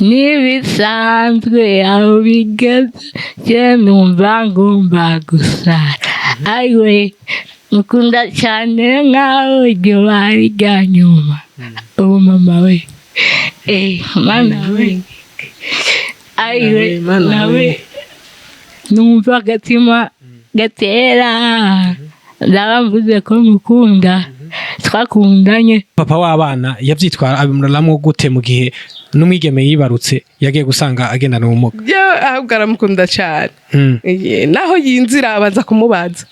n'ibisanzwe aho bigeze numva ngomba gusara ayiwe mukunda cyane nkaho iryo bari rya nyuma ubu mama we mana we ayiwe nawe numva agatima gatera ndabamvuze ko mukunda twakundanye. Papa w'abana yavyitwara abimuraramwo gute mu gihe n'umwigeme yibarutse yagiye gusanga agendana ubumuga? Ahubwo aramukunda cyane naho yinzira abanza kumubaza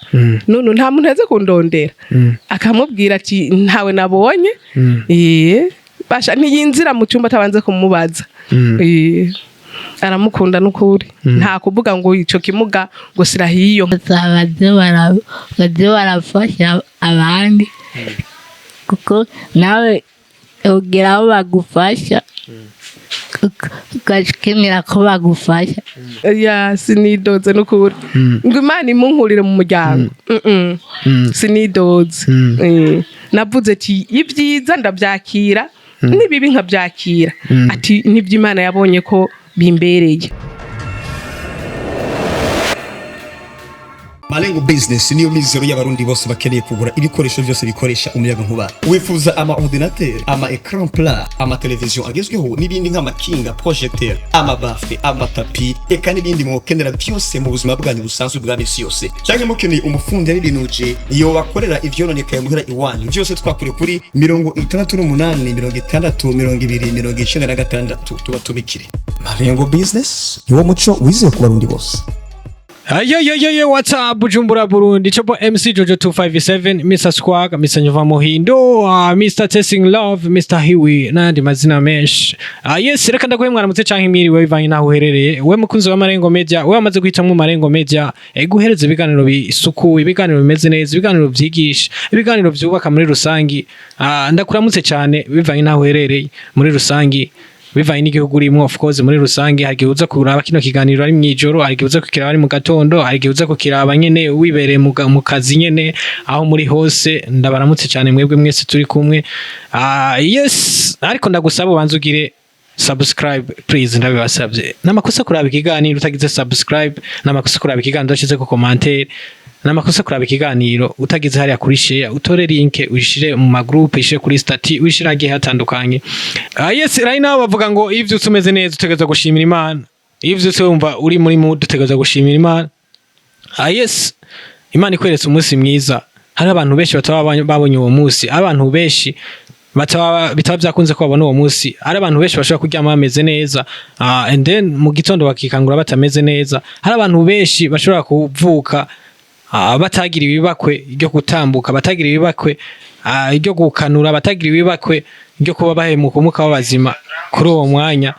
none nta muntu aze kundondera akamubwira ati ntawe nabonye basha ntiyinzira mu cyumba atabanze kumubaza. Aramukunda n'ukuri nta kuvuga ngo ico kimuga ngo sirahiyo baze barafasha abandi kuko nawe ugira aho bagufasha ugakenera ko bagufasha. Sinidoze n'ukuri ngo Imana imunkurire mu muryango sinidoze navuze ati ibyiza ndabyakira nibibi nkabyakira ati nibyo Imana yabonye ko bimbereye. Malengo Business niyo mizero y'abarundi bose bakeneye kugura ibikoresho byose bikoresha umuyaga nkuba. Wifuza ama ordinateur, ama écran plat, ama television agezweho n'ibindi nk'amakinga, projecteur, ama bafle, ama tapi, eka n'ibindi mukenera byose mu buzima bwanyu busanzwe bwa misi yose. Cyangwa mukeneye umufundi y'ibinuje iyo bakorera ivyononekaye muhera iwanyu. Byose twakure kuri 68 tuba tubikire. Malengo Business niwo muco wize ku barundi bose. What's up Bujumbura Burundi, chopo MC Jojo 257, Mr. Squawk, Mr. Nyova Mohindo, Mr. Testing Love, Mr. Hiwi nandi mazina menshi. Yes, reka ndaguhe mwaramutse canke mwiriwe bivanye naho uherereye. We mukunzi wa Marengo Media, we amaze guhitamwo Marengo Media, guhereza ibiganiro bisuku, ibiganiro bimeze neza, ibiganiro vyigisha, ibiganiro vyubaka muri rusangi. Ndakuramutse cyane bivanye naho uherereye muri rusangi. Bivanye n'igihugu urimo, of course muri rusange hari gihuza kuraba kino kiganiro ari mwijoro, hari gihuza kukiraba ari mu gatondo, hari gihuza kukiraba nyene wibereye mu kazi nyene aho muri hose. Ndabaramutse cyane mwebwe mwese turi kumwe. Yes, ariko ndagusaba ubanze ugire subscribe please, ndabibasabye. Namakosa kuraba ikiganiro utagize subscribe, namakosa kuraba ikiganiro udashize ko commentaire, namakosa kuraba ikiganiro utagize hariya kuri share, utore link uyishire mu magroup, ishire kuri stati, uyishire agiye hatandukanye. Yes, right now bavuga ngo ivyo utumeze neza utegeza gushimira Imana, ivyo wumva uri muri mood utegeza gushimira Imana. Yes, Imana ikweretse umunsi mwiza. Hari abantu benshi bataba babonye uwo munsi, abantu benshi bitaba byakunze ko babona uwo munsi. Hari abantu benshi bashobora kuryama bameze neza and then mu gitondo bakikangura batameze neza. Hari abantu benshi bashobora kuvuka batagira ibibakwe ryo gutambuka, batagira ibibakwe ryo gukanura, batagira ibibakwe ryo kuba bahemuka umuka w'abazima kuri uwo mwanya.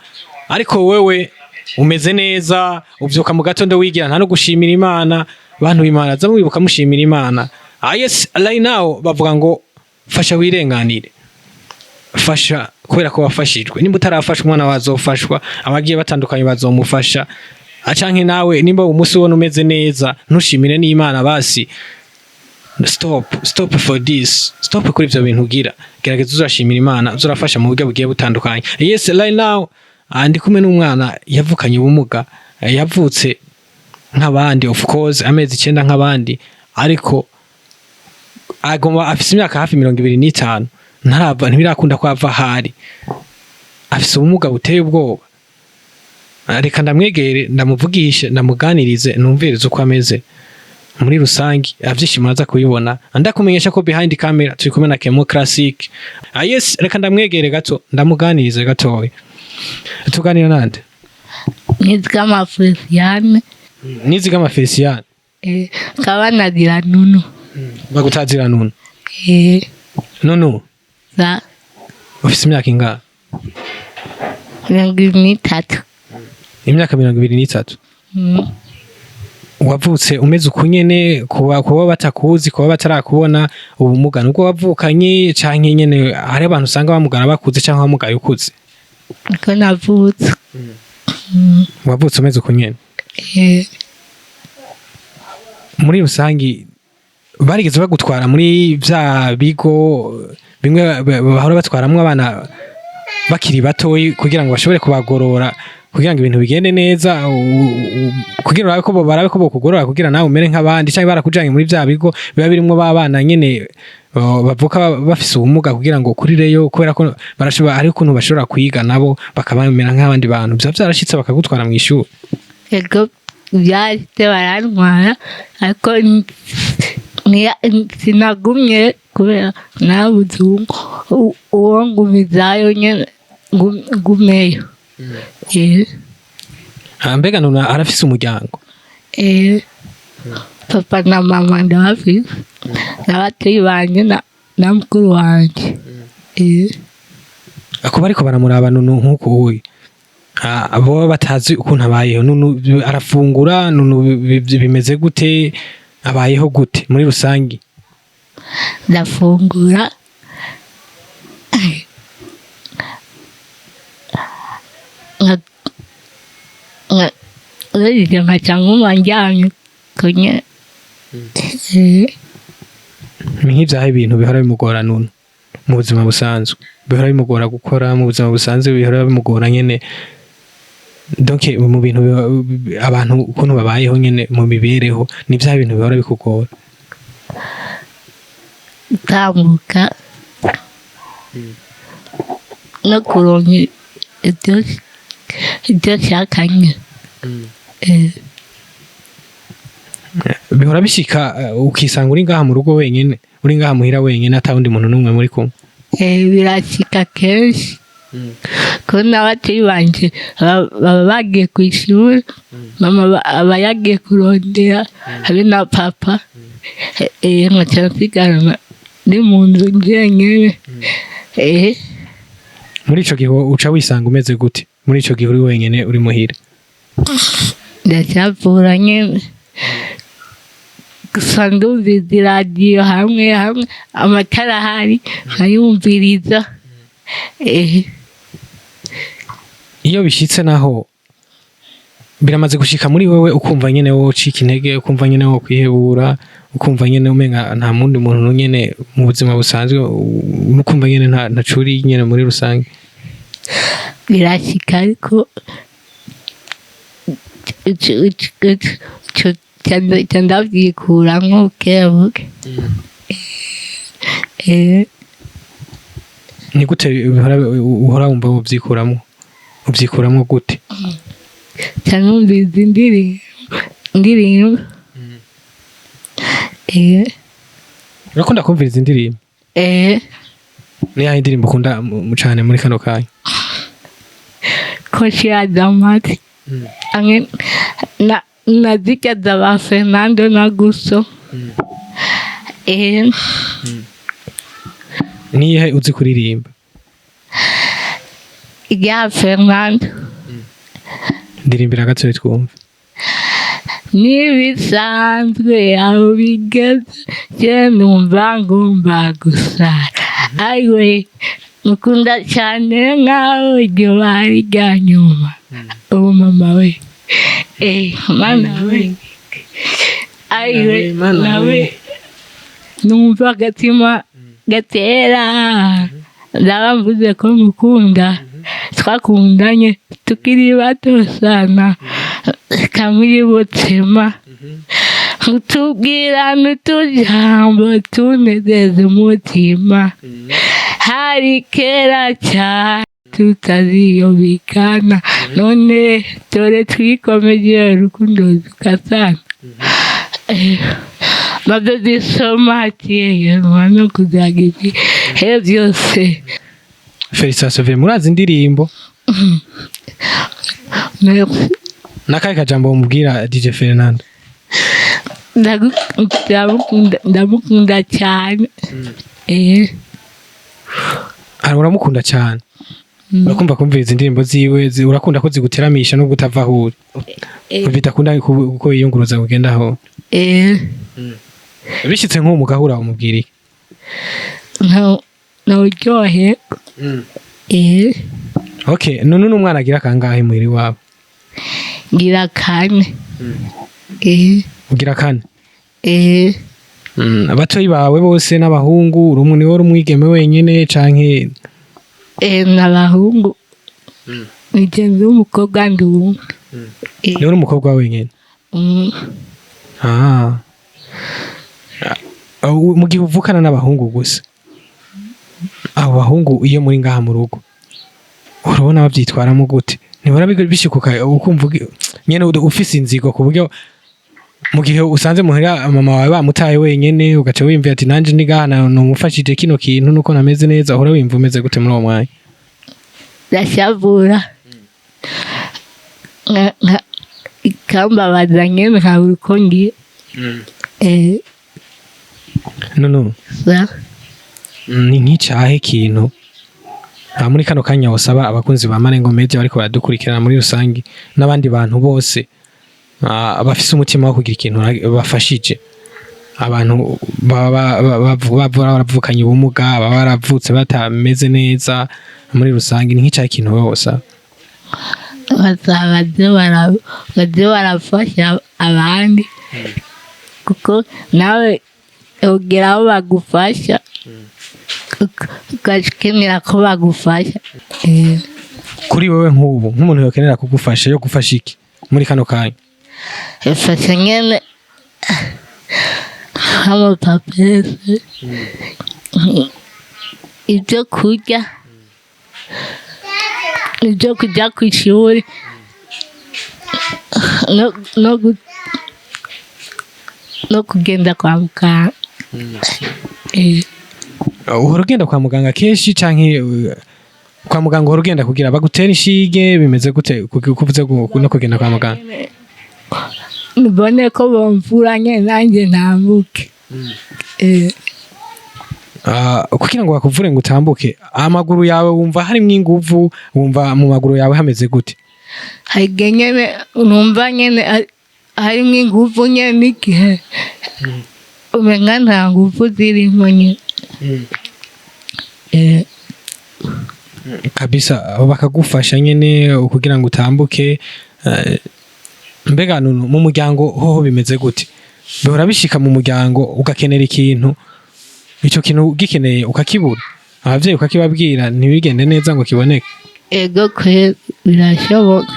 Ariko wewe umeze neza, uvyuka mu gatondo wigira nta no gushimira Imana. Bantu b'Imana za mwibuka mushimira Imana. Yes, right now bavuga ngo fasha wirenganire, fasha kubera ko wafashijwe. Nimba utarafashwa umwana wazofashwa, abagiye batandukanye bazomufasha. Acanke nawe nimba umunsi wone umeze neza ntushimire n'Imana basi. Stop for this. Stop kuri ivyo bintu ugira. Gerageza uzashimira Imana, uzurafasha mu buryo bugiye butandukanye. Yes, right now ndi kumwe n'umwana yavukanye ubumuga, yavutse nk'abandi of course amezi 9 nk'abandi, ariko agomba afise imyaka hafi 25 ntarava ntibirakunda ko ava hari. Afise ubumuga buteye ubwoba. Reka ndamwegere ndamuvugishe ndamuganirize numvirize uko ameze muri rusangi, avyishimira aza kubibona. Ndakumenyesha ko behind camera turi kumwe na Kemo Classic. Yes, reka ndamwegere gato ndamuganirize gatoya. Tuganira nande? Nizigama Feliciane. Nizigama Feliciane. Kabanagira Nunu. Bagutazira Nunu. Nunu. Za. Ufise imyaka ingahe? 23. Imyaka 23. Wavutse umeze ukunyene, kuba batakuzi, kuba batarakubona ubumuga nubwo wavukanye canke nyene hari abantu usanga bamugana bakuze canke bamugaye ukuze? Ko navutse. Wavutse umeze ukunyene? Muri rusangi barigeze bagutwara muri vya bigo bimwe bahora batwaramwe abana bakiri batoyi kugira ngo bashobore kubagorora kugira ngo ibintu bigende neza kugira barabe ko bokugorora kugira nawe umere nk'abandi cyangwa barakujanye muri bya bigo biba birimwo babana nyene bavuka bafise ubumuga kugira ngo kurireyo kubera ko barashobora ari ukuntu bashobora kwiga nabo bakabamera nk'abandi bantu bya byarashitse bakagutwara mu ishuri ego byahise barantwara ariko sinagumye kubera nabuze uwo ngumizayo nyene ngumeyo mbega none arafise umuryango papa na mama ndabafise n'ababyeyi banje na mukuru wanje ako bariko baramuraba nunu nk'uko uhuye abo batazi ukuntu abayeho nunu arafungura nunu bimeze gute abayeho gute muri rusangi ndafungura nkaca nkuma njyamye konye nk'ivyaho ibintu bihora bimugora nunu mu buzima busanzwe bihora bimugora gukora mu buzima busanzwe bihora bimugora nyene donc mu bintu abantu ukuntu babayeho nyene mu mibereho ni vya bintu bihora bikugora gutambuka no kuronka ibyo nshakanye bihora bishika ukisanga uri ngaha mu rugo wenyene uri ngaha muhira wenyene ata wundi muntu n'umwe muri kumwe birashika kenshi ko n'ababyeyi banje baba bagiye ku ishuri mama aba yagiye kurondera habe na papa nkaca nsigarana ndi mu nzu njyenyene muri ico gihe uca wisanga umeze gute muri ico gihe uri wenyene uri muhira ndacyavura nyene gusa ndumviriza iradiyo hamwe amatara ahari nkayumviriza iyo bishitse naho biramaze gushika muri wewe ukumva nyene wowe ucika intege ukumva nyene wowe kwihebura ukumva nyene umenga nta mundi muntu nyene mu buzima busanzwe ukumva nyene ntacuri nyene muri rusange birashika ariko ndavyikuramwo bukebuke ni gute uhora wumva uvyikuramwo gute canumviza indirimbo urakunda kumviriza indirimbo ni yahe indirimbo ukunda cane muri kano kanya ko nshiraza amatwi hamwe na zirya za Fernando na Gusto niyihe uzi kuririmba irya Fernando ndirimbira gatoya twumve n'ibisanzwe aho bigeze je numva ngomba gusara ayiwe mukunda cyane nkaho iryo bari rya nyuma ubu mama we mana we ayiwe nawe numva agatima gatera ndaba mvuze ko mukunda twakundanye tukiri bato sana kamiri botsema utubwirana utujambo tunezeza umutima hari kera cyane tutaziyobikana none dore twikomeje urukundo rukasana maze zisoma kiyema no kuzagiti he byose Felicitations murazi indirimbo nakaye kajambo umubwira DJ Fernando ndamukunda cyane uramukunda cyane urakumva kumviriza indirimbo ziwe urakunda ko ziguteramisha no gutava aho bitakunda kuko yiyunguruza kugenda aho bishitse nko mu gahura umubwira iki uryohe okay none n'umwana agira kangahe muhiri wabo ngira kane ugira kane abatoyi bawe bose n'abahungu urumwe niwe umwigeme wenyene canke n'abahungu mugenzi w'umukobwa ndi umwe. Niwe n'umukobwa wenyine. Mu gihe uvukana n'abahungu gusa, abo bahungu iyo muri ngaha mu rugo urabona babyitwaramo gute? Ntibora bishikuka ukumva nyene ufise inzigo ku buryo mu gihe usanze muhira mama wawe bamutaye wenyene ugaca wimva ati nanje ndi ngaha nomufashije kino kintu nuko nameze neza, uhora wimva umeze gute muri uwo mwanya? Ndashavura ikambabaza nyene nkabura uko ngiye. No. Ni nk'icahe kintu muri kano kanya wasaba abakunzi ba Marengo Media bariko baradukurikirana muri rusangi n'abandi bantu bose bafise umutima wo kugira ikintu bafashije abantu baravukanye ubumuga, baba baravutse batameze neza muri rusangi, ni nk'icahe kintu wose baze barafasha abandi kuko nawe ugera aho bagufasha ugakenera ko bagufasha. Kuri wewe nk'ubu nk'umuntu yokenera kugufasha yo gufasha iki muri kano kanya? Fasha nyene amapapesi, ibyo kurya, ibyo kujya ku ishuri no kugenda kwa muganga. Uhora ugenda kwa muganga kenshi canke kwa muganga uhora ugenda kugira bagutera ishige bimeze gute kuvuze no kugenda kwa muganga? Nibone ko bomvura nyene nanjye ntambuke. Kugira ngo bakuvure ngo utambuke, amaguru yawe wumva harimo inguvu, wumva mu maguru yawe hameze gute? Nyene numva nyene harimo inguvu nyene n'igihe umenga nta nguvu zirimo nyene. Kabisa bakagufasha nyene kugira ngo utambuke. Mbega mu muryango hoho bimeze gute? Bihora bishika mu muryango ugakenera ikintu, icyo kintu gikeneye ukakibura, abavyeyi ukakibabwira ntibigende neza ngo kiboneke? Ego kwe birashoboka.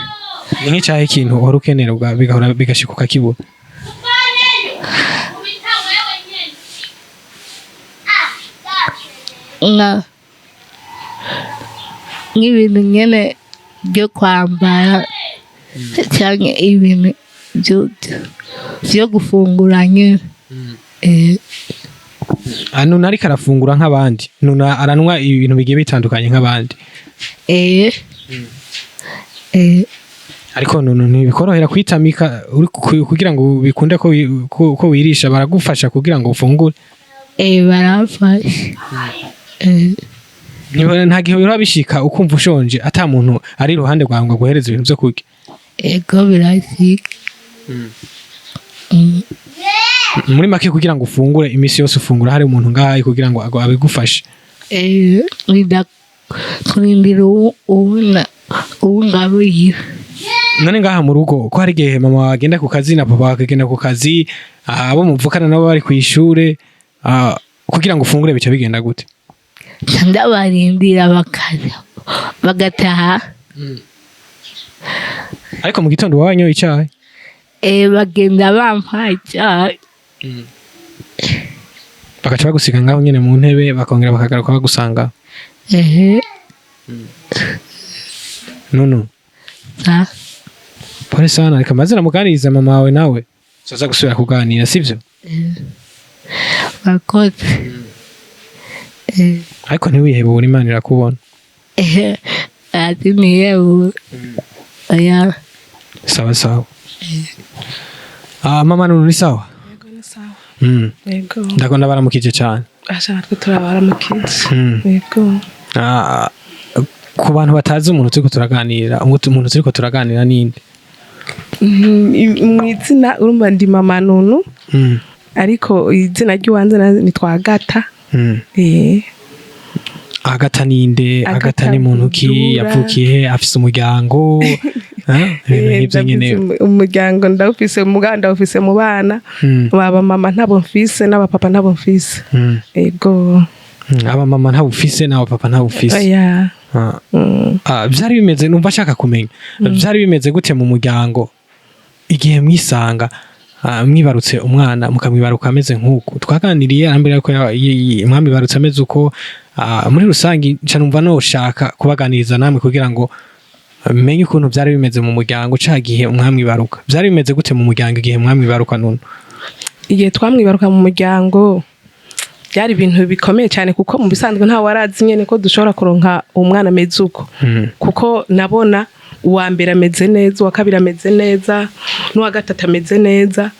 Ni nk'icahe ikintu uhora ukenera bigahora bigashika ukakibura? Nk'ibintu nyene byo kwambara cyangwa ibintu byo gufungura nyene. Nuna ariko arafungura nk'abandi, nuna aranwa ibintu bigiye bitandukanye nk'abandi. Ariko nunu ntibikorohera kwitamika kugira ngo bikunde ko wirisha, baragufasha kugira ngo ufungure? Barafasha. Nta gihe biba bishika ukumva ushonje ata muntu ari iruhande rwawe ngo aguhereze ibintu byo kurya? Ego birashika. Muri make kugira ngo ufungure imisi yose ufungura hari umuntu ngahaye kugira ngo abigufashe? Kurindira uwungaburira. None ngaha mu rugo ko hari igihe mama wawe agenda ku kazi na papa akagenda ku kazi, abo muvukana nabo bari ku ishure, kugira ngo ufungure bica bigenda gute? Ndabarindira bagataha. Ariko mu gitondo wanyoye icyayi? Bagenda bampaye icyayi. Bagaca bagusiga ngaho nyene mu ntebe bakongera bakagaruka bagusanga? Nono. Pole sana, reka maze namuganiriza mama wawe nawe soza gusubira kuganira, sivyo? Bakoze. Ariko ntiwihebure, Imana irakubona. Ati nihebure. Oya. Sawa sawa. Mama Nunu ni sawa? Yego ni sawa. Yego. Ndakunda baramukije cyane. Natwe turabaramukije. Yego. Ku bantu batazi umuntu turiko turaganira, umuntu turiko turaganira ninde? Mwizina urumva ndi Mama Nunu. Ariko izina ry'uwanze ni Twagata. Agata ninde? Agata ni muntu ki? Yavukiye afise umuryango? Ibintu nyene. Umuryango ndawufise, umuganda ndawufise mu bana. Baba mama ntabo mfise n'abapapa ntabo mfise. Ego. Aba mama ntabo ufise n'abapapa ntabo ufise? Oya. byari bimeze numva ashaka kumenya byari bimeze gute mu muryango igihe mwisanga mwibarutse umwana mukamwibaruka ameze nk'uko twaganiriye arambira ko mwamibarutse ameze uko muri rusange nca numva no shaka kubaganiriza namwe kugira ngo menye ukuntu byari bimeze mu muryango gihe mwamwibaruka byari bimeze gute mu muryango igihe mwamwibaruka none igihe twamwibaruka mu muryango byari ibintu bikomeye cyane kuko mu bisanzwe nta warazi nyene ko dushobora kuronka umwana ameze uko kuko nabona uwa mbere ameze neza uwa kabiri ameze neza n'uwa gatatu ameze neza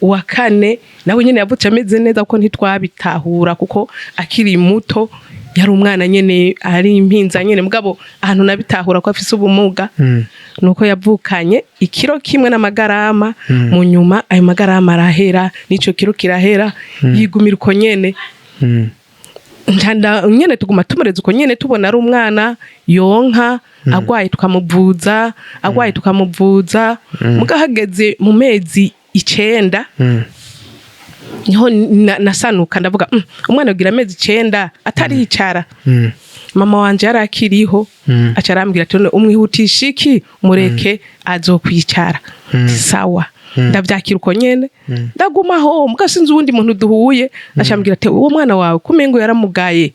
uwa kane nawe nyene yavutse ameze neza kuko ntitwabitahura kuko akiri muto yari umwana nyene ari impinza nyene mugabo ahantu nabitahura ko afise ubumuga nuko yavukanye ikiro kimwe n'amagarama mu nyuma ayo magarama arahera nico kiro kirahera yigumira uko nyene ntanda nyene tuguma tumureza uko nyene tubona ari umwana yonka agwaye tukamuvuza mugahageze mu mezi 9 niho nasanuka ndavuga umwana ugira amezi 9 ataricara mama wanje yarakiriho aca arambwira ati umwihutisha iki mureke azokwicara sawa ndavyakira uko nyene ndagumaho mugasinze uwundi muntu duhuye acambwira ati uwo mwana wawe kumengo yaramugaye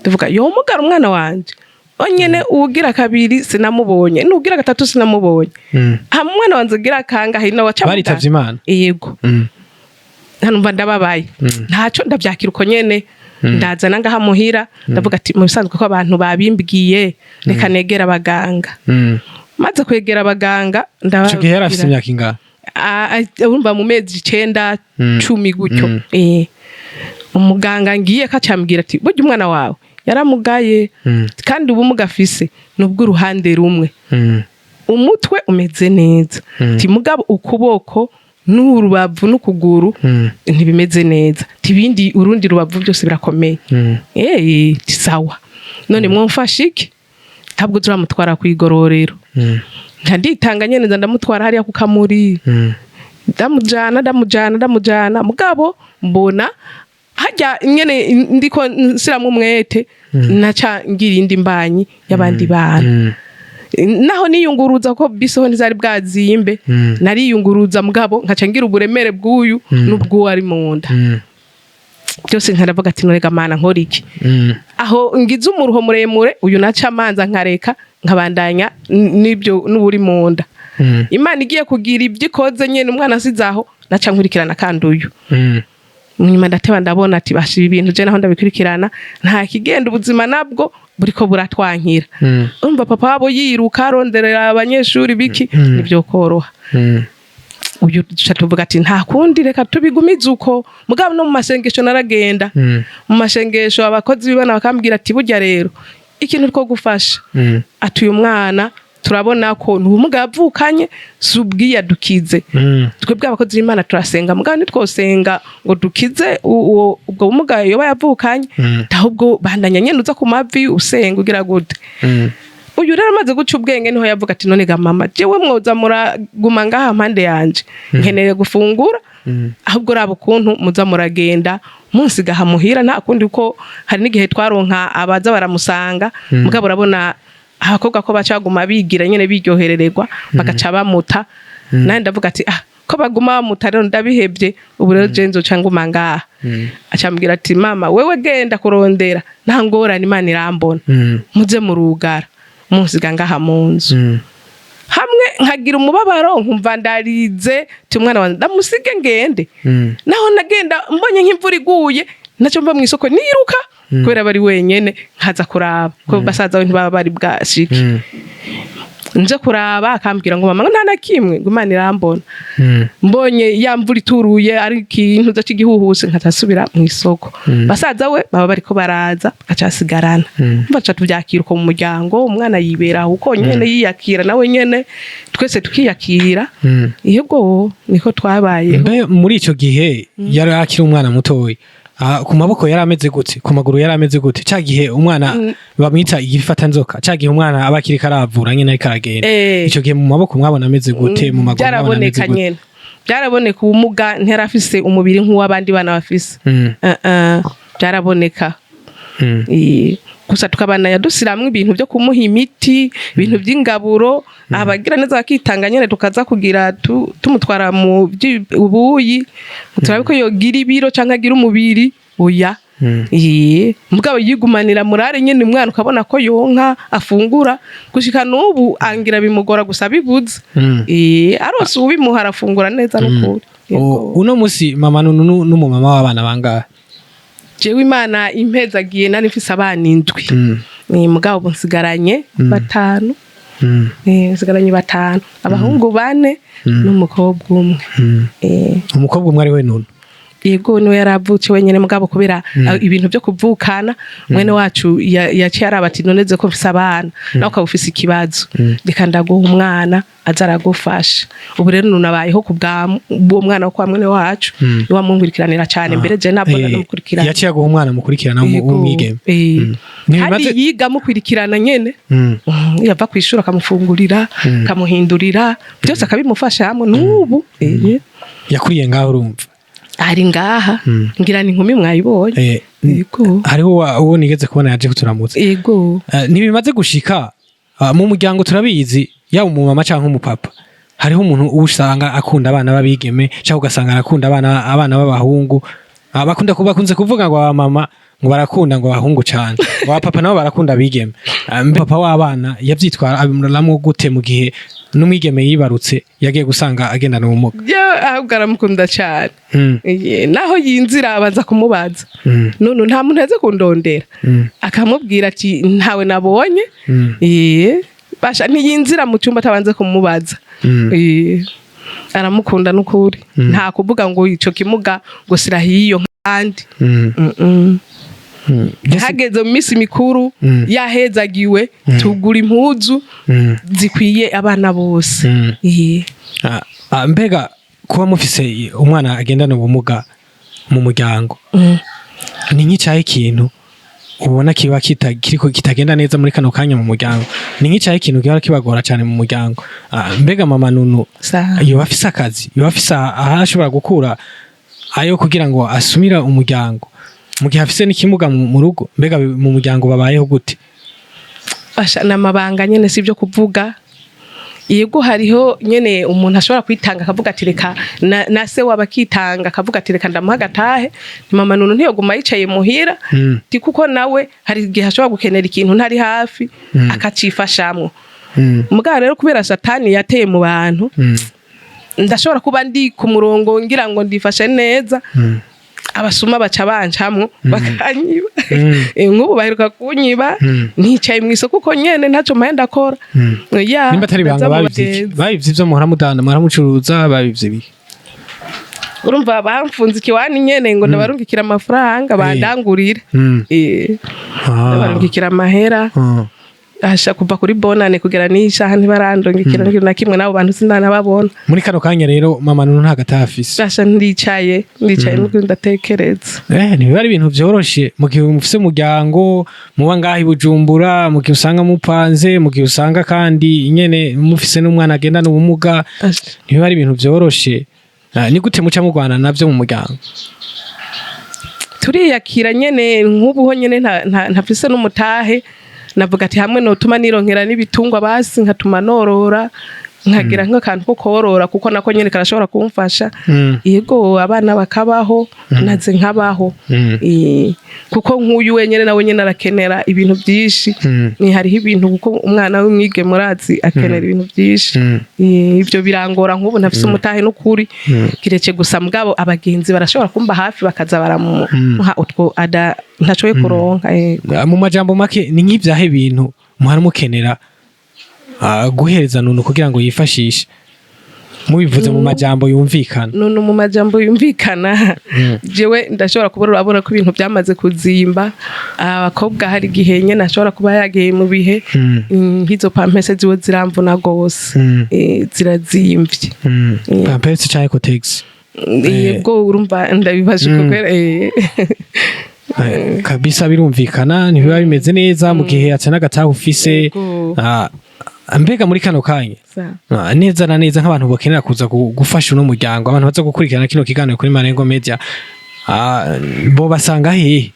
ndavuga yo mugara umwana wanje onyene ugira kabiri sinamubonye n'ugira gatatu sinamubonye mwana wanje ugira kangahe nawe aca baritavye Imana yego ntanumva ndababaye ntaco ndavyakira uko nyene ndazana ngaha muhira ndavuga ati mu bisanzwe ko abantu babimbwiye reka negera abaganga maze kwegera abaganga ndavuga gihe yarafise imyaka ingana urumva mu mezi 9 10 gutyo umuganga ngiye kacambwira ati burya umwana wawe yaramugaye kandi ubumuga afise nubwo uruhande rumwe umutwe umeze neza ti mugabo ukuboko n'urubavu n'ukuguru ntibimeze neza tibindi urundi rubavu byose birakomeye sawa none mwumfashe iki ntabwo turamutwara ku igororero nditanga nyene ndamutwara hariya ku kamuri ndamujana mugabo mbona hajya nyene ndiko nsiramu umwete naca ngira indi mbanyi y'abandi bantu naho niyunguruza ko bisoho ntizari bwazimbe nariyunguruza mugabo nkaca ngira uburemere bw'uyu n'ubwo ari munda byose nkaravuga ati norega mana nkora iki aho ngize umuruho muremure uyu naca amanza nkareka nkabandanya nibyo n'uburi munda Imana igiye kugira ibyo ikoze nyene umwana asizaho naca nkurikirana kandi uyu nyuma ndateba ndabona ati bashiba ibintu je naho ndabikurikirana nta kigenda ubuzima nabwo buriko buratwankira umva papa wabo yiruka aronderera abanyeshuri biki nibyo koroha uyu tuvuga ati nta kundi reka tubigumize uko mugabo no mu masengesho naragenda mu masengesho abakozi bibana bakambwira ati burya rero ikintu two gufasha atuye umwana turabona ko n'ubumuga yavukanye subwiya dukize twebwe abakozi b'Imana turasenga mugabo nitwosenga ngo dukize ubwo bumuga yoba yavukanye ahubwo bandanya nyene uza ku mavi usenga ugira gute uyu rero amaze guca ubwenge niho yavuga ati none ga mama jewe mwoza muraguma ngaha mpande yanje nkeneye gufungura ahubwo rabo kuntu muza muragenda munsi gaha muhira nta kundi uko hari n'igihe twaronka abaza baramusanga mugabo urabona abakobwa ko bacaguma bigira nyene biryoherererwa bagaca bamuta nandi ndavuga ati ko baguma bamuta rero ndabihebye ubu rero je nzoca nguma ngaha acambwira ati mama wewe genda kurondera nta ngorane Imana irambona muze mu rugara munsiga ngaha munzu hamwe nkagira umubabaro nkumva ndarize ti umwana wanjye ndamusige ngende naho nagenda mbonye nk'imvura iguye naco mva mu isoko niruka kubera bari wenyene nkaza kuraba ko basaza we ntibaba bari bwashiki nje kuraba akambwira ngo mama nta nakimwe ngo Imana irambona mbonye ya mvura ituruye ari ikintu cy'igihuhuse nkatasubira mu isoko basaza we baba bariko baraza acasigarana mbaca tuvyakira uko mu muryango umwana yibera uko nyene yiyakira nawe nyene twese tukiyakira yego niko twabaye muri ico gihe yari akiri umwana mutoyi ku maboko yari ameze gute ku maguru yari ameze gute gihe umwana bamwita igifata nzoka gihe umwana abakiri karavura nyine ari karagenda ico gihe mu maboko mwabona ameze gute mu maguru mwabona ameze gute byaraboneka ubumuga nterafise umubiri nk'uw'abandi bana bafise byaraboneka gusa tukabana yadusiramwe ibintu byo kumuha imiti ibintu by'ingaburo abagira neza bakitanga nyene tukaza kugira tumutwara mu ubuyi turabe ko yogira ibiro canke agira umubiri oya mugabo yigumanira murare nyene umwana ukabona ko yonka afungura gushika n'ubu angira bimugora gusa bibuze arose ubimuha arafungura neza n'ukuri uno musi mama Nunu n'umumama w'abana bangahe jewe Imana impezagiye nari mfise abana 7 mugabo nsigaranye 5 nsigaranye 5 abahungu 4 n'umukobwa umwe umukobwa umwe ari we Nunu yego no yaravutse wenyene mugabo kubera ibintu byo kuvukana mwene wacu yaciye arabati noneze ko mfise abana nawe ukabufise ikibazo reka ndaguha umwana azaragufasha ubu rero nunabayeho kubwa uwo mwana kwa mwene wacu niwa mungurikiranira cyane mbere je nabona namukurikirana yaciye aguha umwana mukurikirana umwigeme kandi yiga mukurikirana nyene yava kwishura akamufungurira kamuhindurira byose akabimufasha hamwe n'ubu yakuriye ngaho urumva ari ngaha ngira ni inkumi mwayibonye yego hariho uwo nigeze kubona yaje kuturamutsa yego ntibimaze gushika mu muryango turabizi yaba umumama cyangwa umupapa hariho umuntu usanga akunda abana babigeme cyangwa ugasanga arakunda abana b'abahungu bakunze kuvuga ngo abamama ngo barakunda ngo abahungu cyane ngo papa nabo barakunda abigeme papa w'abana yabyitwara abimuramwo gute mu gihe n'umwigeme yibarutse yagiye gusanga agendana ubumuga ahubwo aramukunda cyane naho yinzira abanza kumubaza none nta muntu yaze kundondera akamubwira ati ntawe nabonye basha ntiyinzira mu cyumba atabanze kumubaza aramukunda n'ukuri nta kuvuga ngo ico kimuga ngo sirahiyo kandi hageze mu minsi mikuru yahezagiwe tugura impuzu zikwiye abana bose mbega kuba mufise umwana agendana ubumuga mu muryango ni nk'icyahe ikintu ubona kiba kitagenda neza muri kano kanya mu muryango ni nk'icyahe ikintu kiba kibagora cyane mu muryango mbega mama Nunu yoba afise akazi yoba afise aho ashobora gukura ayo kugira ngo asumira umuryango mu gihe afise n'ikimuga mu rugo mbega mu muryango babayeho gute n'amabanga nyene si byo kuvuga yego hariho nyene umuntu ashobora kwitanga akavuga ati reka na se wabakitanga akavuga ati reka ndamuha gatahe mama Nunu ntiyoguma yicaye muhira ti kuko nawe hari igihe ashobora gukenera ikintu ntari hafi akacifashamwo mugabo rero kubera satani yateye mu bantu ndashobora kuba ndi ku murongo ngira ngo ndifashe neza abasuma baca bancamwo bakanyiba nk'ubu baheruka kunyiba nticaye mu isoko uko nyene ntacyo mpenda akora nimba atari banga babivye ivyo muharamucuruza babivye bihe urumva bamfunze ikiwani nyene ngo ndabarungikira amafaranga bandangurire ndabarungikira amahera asha kuva kuri bonane kugera n'ishaha ntibarandungikira na kimwe nabo bantu sindanababona muri kano kanya rero mama Nunu ntagatafise asha ndicaye nuko ndatekereza nibiba ari ibintu vyoroshe mu gihe mufise umuryango muba ngaho i Bujumbura mu gihe usanga mupanze mu gihe usanga kandi nyene mufise n'umwana agendana ubumuga nibiba ari ibintu vyoroshe ni gute muca mugwana navyo mu muryango turiyakira nyene nk'ubuho nyene ntafise n'umutahe navuga ati hamwe notuma nironkera n'ibitungwa basi nkatuma norora nkagira nk'akantu ko korora kuko nako nyene karashobora kumfasha yego abana bakabaho naze nkabaho kuko nk'uyu wenyene nawe nyene arakenera ibintu byinshi ni hariho ibintu kuko umwana w'umwige murazi akenera ibintu byinshi ibyo birangora nk'ubu ntafise umutahe n'ukuri kirece gusa mugabo abagenzi barashobora kumba hafi bakaza baramuha utwo ntacoye kuronka mu majambo make ni nk'ivyahe ibintu muharamukenera guhereza Nunu kugira ngo yifashishe mubivuze mu majambo yumvikana Nunu mu majambo yumvikana jewe ndashobora kubura abona ko ibintu byamaze kuzimba abakobwa hari gihe nyene ashobora kuba yagiye mu bihe nk'izo pampese ziwe ziramvuna gose zirazimvye pampese cyane ko taxi yego urumva ndabibaje kokera kabisa birumvikana ntibiba bimeze neza mu gihe atana gataha ufise mbega muri kano kanya neza na neza nk'abantu bakenera kuza gufasha uno muryango abantu baza gukurikirana kino kiganiro kuri Marengo Media bo basanga hehe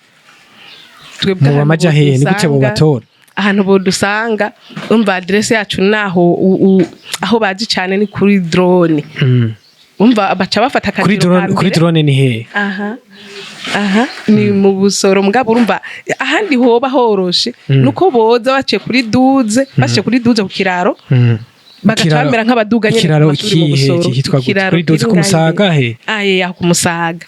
twebwe mu bamaja hehe ni gute bo batora ahantu bodusanga umva adresse yacu naho aho bazi cyane ni kuri drone umva baca bafata kuri drone ni hehe ni mu Busoro mugabo urumva ahandi hoba horoshe nuko boza bace kuri duze ku kiraro bagacambera nk'abaduga nyene kiraro kitwa kuri duze ku Musaga he aho ku Musaga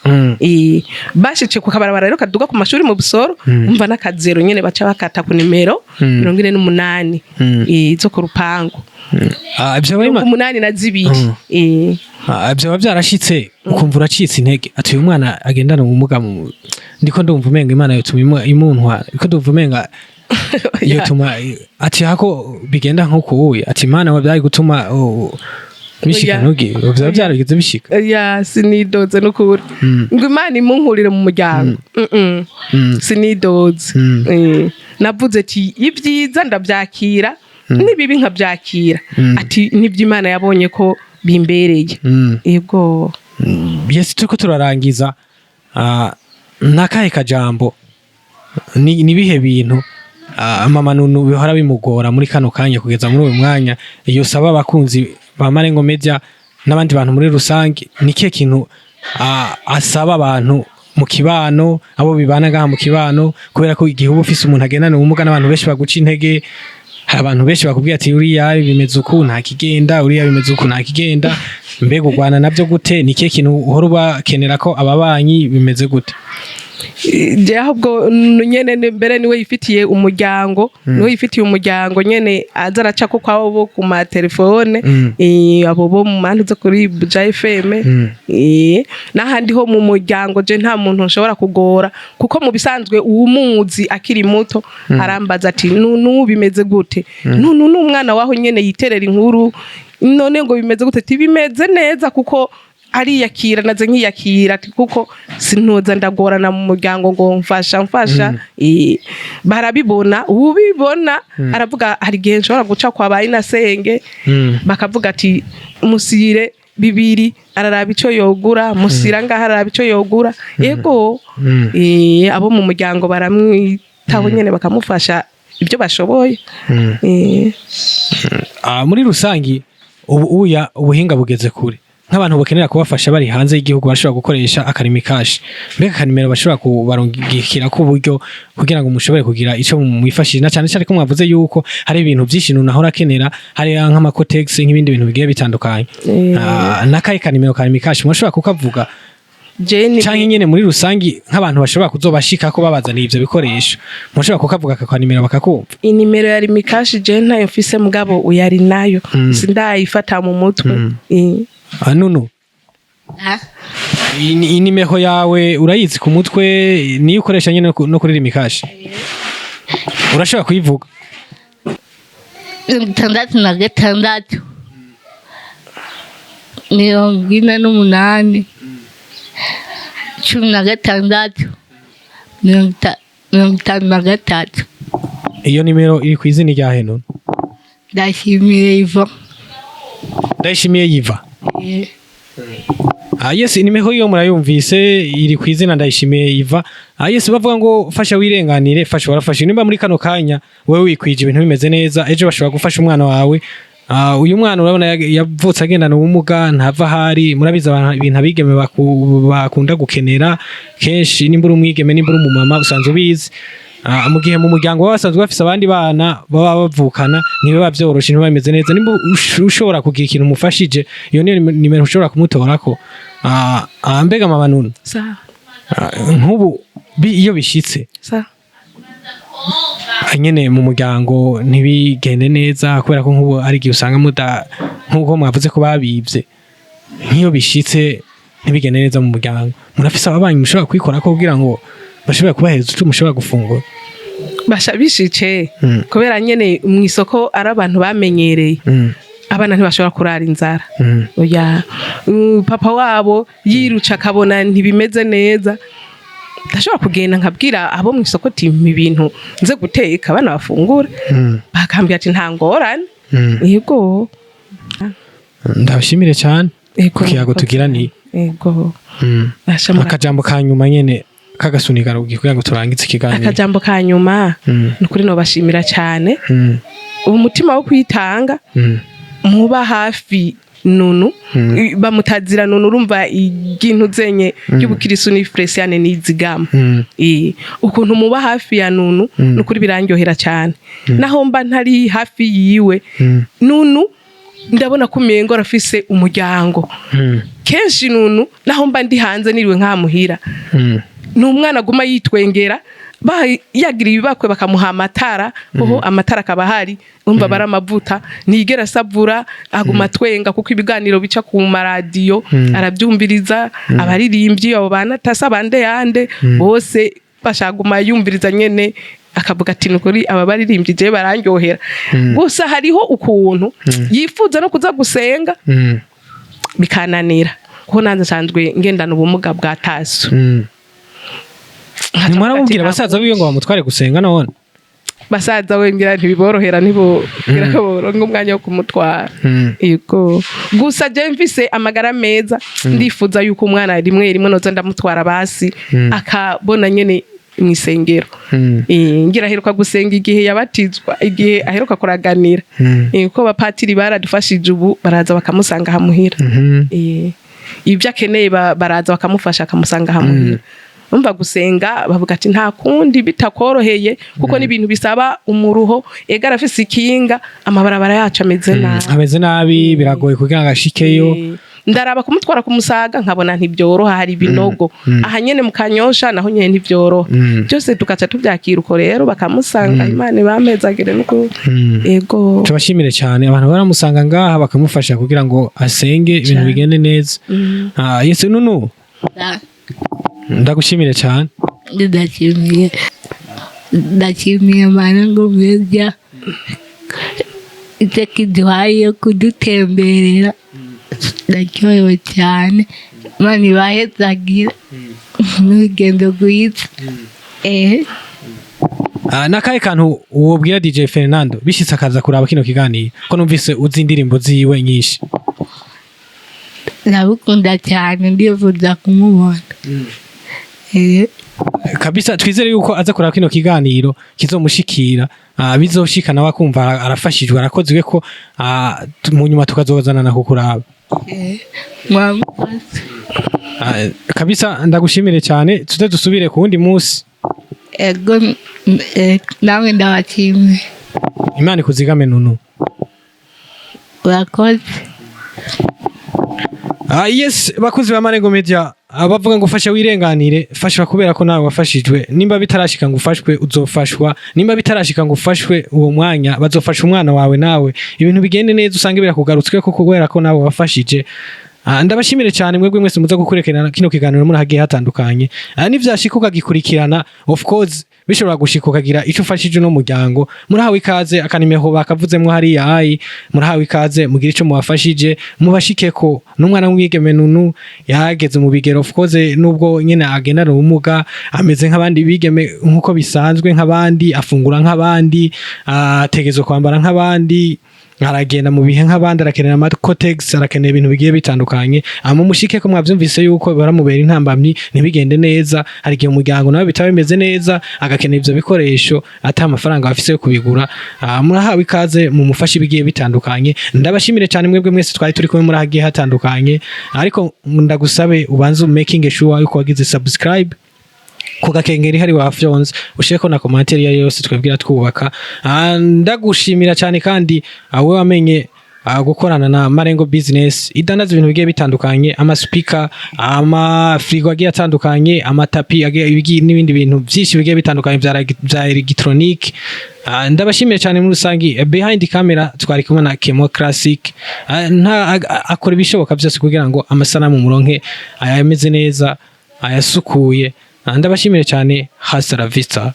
bashice ku kabarabara rero kaduga ku mashuri mu Busoro umva n'akazero nyene baca bakata ku nimero 48 zo ku rupangu ibyo bari 82 ibyo byarashitse ukumva uracitse intege ati uyu mwana agendana ubumuga ndiko ndumva umenga Imana yotuma imuntwa ndiko ndumva umenga yotuma ati hako bigenda nkuko wowe ati Imana wabyari gutuma bishika ntugi byo byarigeze bishika sinidoze n'ukuri ngo Imana imunkurire mu muryango sinidoze navuze ati ibyiza ndabyakira nibibi nkabyakira ati nibyo Imana yabonye ko bimbereye yego yesi turiko turarangiza nakahe kajambo ni bihe bintu mama Nunu bihora bimugora muri kano kanya kugeza muri uyu mwanya iyo saba abakunzi ba Marengo Media n'abandi bantu muri rusange ni kihe kintu asaba abantu mu kibano abo bibanaga mu kibano kubera ko igihugu ufise umuntu agendana ubumuga n'abantu benshi baguca intege abantu benshi bakubwira ati uriya bimeze uku nta kigenda uriya bimeze uku nta kigenda mbega ugwana nabyo gute ni kihe kintu uhora ubakenera ko ababanyi bimeze gute ahubwo nyene mbere niwe yifitiye umuryango nyene aza araca ko kwabo ku ma telefone abo bo mu mantu zo kuri Buja FM n'ahandi ho mu muryango je nta muntu nshobora kugora kuko mu bisanzwe uwumuzi akiri muto arambaza ati Nunu bimeze gute Nunu n'umwana waho nyene yiterera inkuru none ngo bimeze gute tibimeze neza kuko ariyakira naze nkiyakira kuko sintoza ndagorana mu muryango ngo mfasha barabibona ubibona aravuga hari gihe nshobora guca kwa bayinasenge bakavuga ati musire bibiri araraba ico yogura musira ngaha araraba ico yogura yego abo mu muryango baramwitaho nyene bakamufasha ibyo bashoboye muri rusangi ubuhinga bugeze kure nk'abantu bakenera kubafasha bari hanze y'igihugu bashobora gukoresha akarimi kashi mbega kanimero bashobora kubarungikira ku buryo kugira ngo mushobore kugira ico mwifashije na cyane cyane ko mwavuze yuko hari ibintu byinshi nunahora akenera hari nk'amakotex nk'ibindi bintu bigiye bitandukanye nakaye kanimero karimi kashi mushobora kukavuga cyangwa nyene muri rusangi nk'abantu bashobora kuzobashika ko babazaniye ivyo bikoresho mushobora kukavuga kanimero bakakumva inimero ya rimikashi je ntayo mfise mugabo uyari nayo sindayifata mu mutwe Nunu inimero yawe urayizi ku mutwe niyo ukoresha nyine no kuri rimikashi urashobora kuyivuga 66 48 16 iyo nimero iri ku izina rya Nunu Ndayishimiye Yiva yes inimero yo murayumvise iri ku izina Ndayishimiye Yiva yes bavuga ngo fasha wirenganire fasha warafasha nimba muri kano kanya wewe wikwije ibintu bimeze neza ejo bashobora gufasha umwana wawe uyu mwana urabona yavutse agendana ubumuga ntava hari murabiza ibintu abigeme bakunda gukenera kenshi nimba uri umwigeme nimba uri umumama usanzwe ubizi mu gihe mu muryango basanzwe bafise abandi bana baba bavukana nibe bavyoroshe nibe bameze neza nimba ushobora kugira ikintu umufashije iyo niyo nimero ushobora kumutorako mbega mama Nunu nk'ubu iyo bishitse nyene mu muryango ntibigende neza kubera ko nk'ubu ari gihe usanga nk'uko mwavuze ko babivye nk'iyo bishitse ntibigende neza mu muryango murafise ababanyi mushobora kwikora ko kugira ngo bashobora kubahereza icyo mushobora gufungura bashabishice kubera nyene mu isoko ari abantu bamenyereye abana ntibashobora kurara inzara oya papa wabo yiruca akabona ntibimeze neza ndashobora kugenda nkabwira abo mu isoko ati ibintu nze guteka abana bafungura bakambwira ati nta ngorane yego ndabashimire cyane kukiyago tugiraniye yego akajambo ka nyuma nyene kagasunika kugira ngo turangize ikiganiro. Akajambo ka nyuma nukuri no bashimira cyane umutima wo kwitanga muba hafi Nunu bamutazira Nunu urumva igintu zenye y'ubukirisu ni Fresiane nizigama ukuntu muba hafi ya Nunu nukuri birangyohera cyane naho mba ntari hafi yiwe Nunu ndabona ko umengo arafise umuryango kenshi Nunu naho mba ndi hanze niriwe nkamuhira n'umwana aguma yitwengera yagira ibibakwe bakamuha amatara kuko amatara akaba hari umva baramavuta nigera savura aguma twenga kuko ibiganiro bica ku maradiyo arabyumviriza abaririmbyi abo banatasa bande yande bose bashaguma yumviriza nyene akavuga ati nukuri aba baririmbyi je barangyohera gusa hariho ukuntu yifuza no kuza gusenga bikananira kuko nanze sanzwe ngendana ubumuga bwa taso Nimara mubwira basaza biyo ngo bamutware gusenga none basaza wengira ntibiborohera nibo birakoboronga umwanya wo kumutwara yego gusa je mfise amagara meza ndifuza yuko umwana rimwe noza ndamutwara basi akabona nyene mwisengero ngira heruka gusenga igihe yabatizwa igihe aheruka kuraganira ko bapatiri baradufashije ubu baraza bakamusanga hamuhira ibyo akeneye baraza bakamufasha akamusanga hamuhira umva gusenga bavuga ati nta kundi bitakoroheye kuko n'ibintu bisaba umuruho ega arafise ikinga amabarabara yacu ameze nabi biragoye kugira ngo ashikeyo ndaraba kumutwara kumusaga nkabona ntibyoroha hari binogo aha nyene mu Kanyosha naho nyene ntibyoroha byose tukaca tubyakira uko rero bakamusanga Imana bamezagire nuko ego tubashimire cyane abantu baramusanga ngaha bakamufasha kugira ngo asenge ibintu bigende neza Yesu Nunu ndagushimire cyane ndashimiye Mana ngo meza iteka iduhaye kudutemberera ndacyohewe cyane Imana ibahezagira n'urugendo rwiza nakahe kantu wobwira DJ Fernando bishitse akaza kuraba kino kiganiro ko numvise uzi indirimbo ziwe nyinshi ndabukunda cyane ndifuza kumubona kabisa twizere yuko aza kuraba kino kiganiro kizomushikira bizoshika nawe akumva arafashijwe arakozwe ko mu nyuma tukazozana na kukuraba kabisa ndagushimire cyane tuze dusubire ku wundi munsi ego nawe ndabashimiye Imana ikuzigame Nunu urakoze yes bakuzi ba Marengo Media bavuga ngo fasha wirenganire fasha kubera ko nawe wafashijwe nimba bitarashika ngo ufashwe uzofashwa nimba bitarashika ngo ufashwe uwo mwanya bazofasha umwana wawe nawe ibintu bigende neza usange birakugarutswe ko kubera ko nawe wafashije ndabashimire cyane mwebwe mwese muza gukurekerana kino kiganiro muri hagiye hatandukanye nivyashikuka gikurikirana of course bishobora gushika ukagira ico ufashije no muryango murahawe ikaze akanimeho bakavuzemwo hari yayi murahawe ikaze mugira ico muwafashije mubashikeko n'umwana w'umwigeme Nunu yageze mu bigero of course nubwo nyene agendana ubumuga ameze nk'abandi bigeme nkuko bisanzwe nk'abandi afungura nk'abandi ategezo kwambara nk'abandi aragenda mu bihe nk'abandi arakenera amakotex arakenera ibintu bigiye bitandukanye mushike ko mwavyumvise yuko baramubera intambamyi ntibigende neza hari igihe umuryango nawe bitaba bimeze neza agakenera ivyo bikoresho ata amafaranga bafise yo kubigura murahawe ikaze mu mufashi bigiye bitandukanye ndabashimire cyane mwebwe mwese twari turi kumwe muri hagiye hatandukanye ariko ndagusabe ubanze making sure yuko wagize subscribe kugakengeri hari wa Fyons usheko na commentaire ya yose twebwira twubaka ndagushimira cyane kandi awe wamenye gukorana na Marengo Business idanaza ibintu bigiye bitandukanye ama speaker ama frigo agiye atandukanye amatapi agiye n'ibindi bintu byinshi bigiye bitandukanye bya electronic ndabashimiye cyane muri rusangi behind camera twari kumwe na Kemo Classic akora ibishoboka byose kugira ngo amasanamu muronke ayameze neza ayasukuye ndabashimire cyane hasta la vista